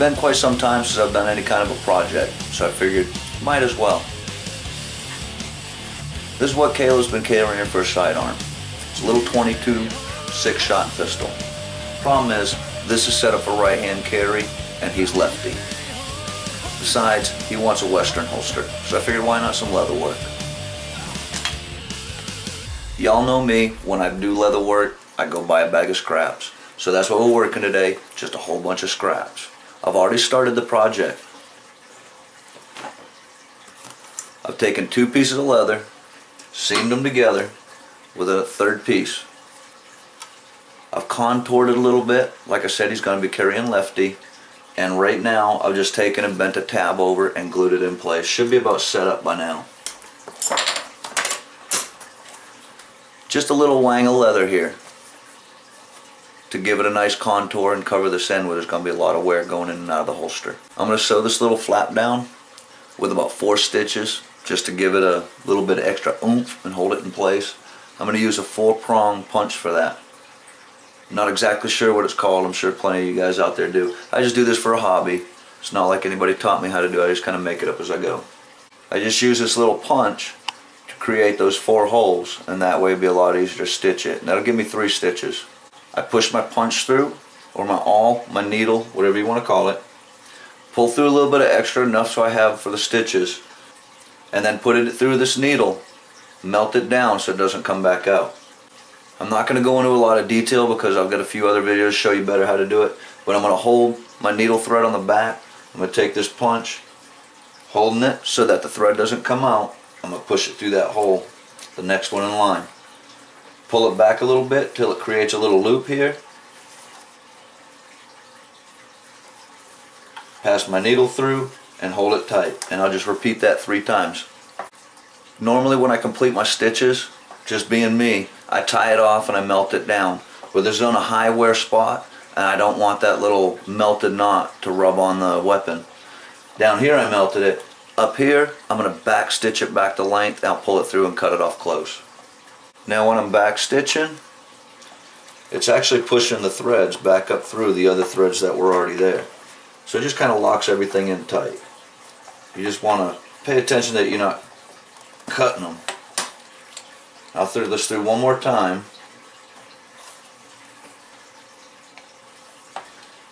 been quite some time since I've done any kind of a project, so I figured might as well. This is what Kayla's been carrying for a sidearm. It's a little .22 6-shot pistol. Problem is, this is set up for right-hand carry, and he's lefty. Besides, he wants a Western holster, so I figured why not some leather work. Y'all know me, when I do leather work, I go buy a bag of scraps. So that's what we're working today, just a whole bunch of scraps. I've already started the project. I've taken 2 pieces of leather, seamed them together with a 3rd piece. I've contoured it a little bit. Like I said, he's going to be carrying lefty. And right now, I've just taken and bent a tab over and glued it in place. Should be about set up by now. Just a little wang of leather here to give it a nice contour and cover this end where there's going to be a lot of wear going in and out of the holster. I'm going to sew this little flap down with about 4 stitches just to give it a little bit of extra oomph and hold it in place. I'm going to use a 4-prong punch for that. Not exactly sure what it's called. I'm sure plenty of you guys out there do. I just do this for a hobby. It's not like anybody taught me how to do it. I just kind of make it up as I go. I just use this little punch to create those 4 holes, and that way it'll be a lot easier to stitch it. And that'll give me 3 stitches. I push my punch through, or my awl, my needle, whatever you want to call it. Pull through a little bit of extra, enough so I have for the stitches. And then put it through this needle, melt it down so it doesn't come back out. I'm not going to go into a lot of detail because I've got a few other videos to show you better how to do it. But I'm going to hold my needle thread on the back. I'm going to take this punch, holding it so that the thread doesn't come out. I'm going to push it through that hole, the next one in line. Pull it back a little bit till it creates a little loop here. Pass my needle through and hold it tight. And I'll just repeat that 3 times. Normally when I complete my stitches, just being me, I tie it off and I melt it down. But this is on a high wear spot and I don't want that little melted knot to rub on the weapon. Down here I melted it. Up here I'm going to back stitch it back to length. I'll pull it through and cut it off close. Now when I'm back stitching, it's actually pushing the threads back up through the other threads that were already there. So it just kind of locks everything in tight. You just want to pay attention that you're not cutting them. I'll throw this through one more time,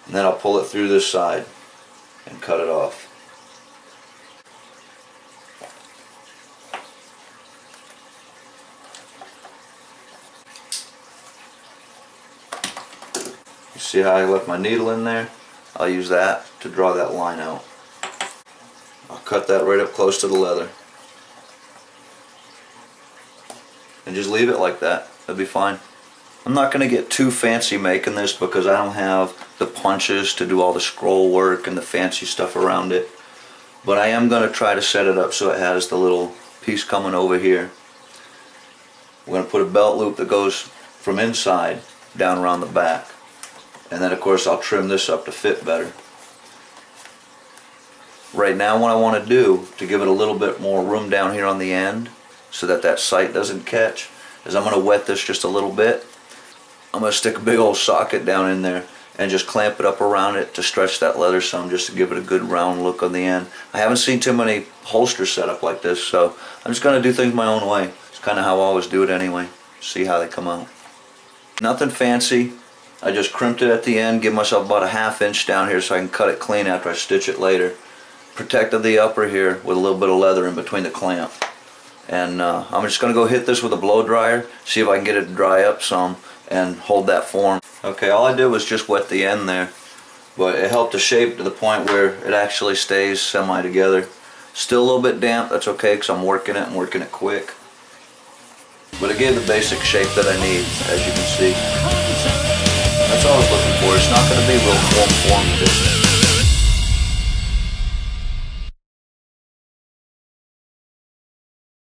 and then I'll pull it through this side and cut it off. You see how I left my needle in there? I'll use that to draw that line out. I'll cut that right up close to the leather. And just leave it like that. It'll be fine. I'm not going to get too fancy making this because I don't have the punches to do all the scroll work and the fancy stuff around it. But I am going to try to set it up so it has the little piece coming over here. We're going to put a belt loop that goes from inside down around the back. And then of course I'll trim this up to fit better. Right now what I want to do to give it a little bit more room down here on the end so that that sight doesn't catch is I'm going to wet this just a little bit. I'm going to stick a big old socket down in there and just clamp it up around it to stretch that leather some, just to give it a good round look on the end. I haven't seen too many holsters set up like this, so I'm just going to do things my own way. It's kind of how I always do it anyway. See how they come out. Nothing fancy. I just crimped it at the end, give myself about a ½ inch down here so I can cut it clean after I stitch it later. Protected the upper here with a little bit of leather in between the clamp. And I'm just going to go hit this with a blow dryer, see if I can get it to dry up some and hold that form. Okay, all I did was just wet the end there, but it helped the shape to the point where it actually stays semi together. Still a little bit damp, that's okay because I'm working it and working it quick. But it gave the basic shape that I need, as you can see. That's all I was looking for. It's not going to be real form fit.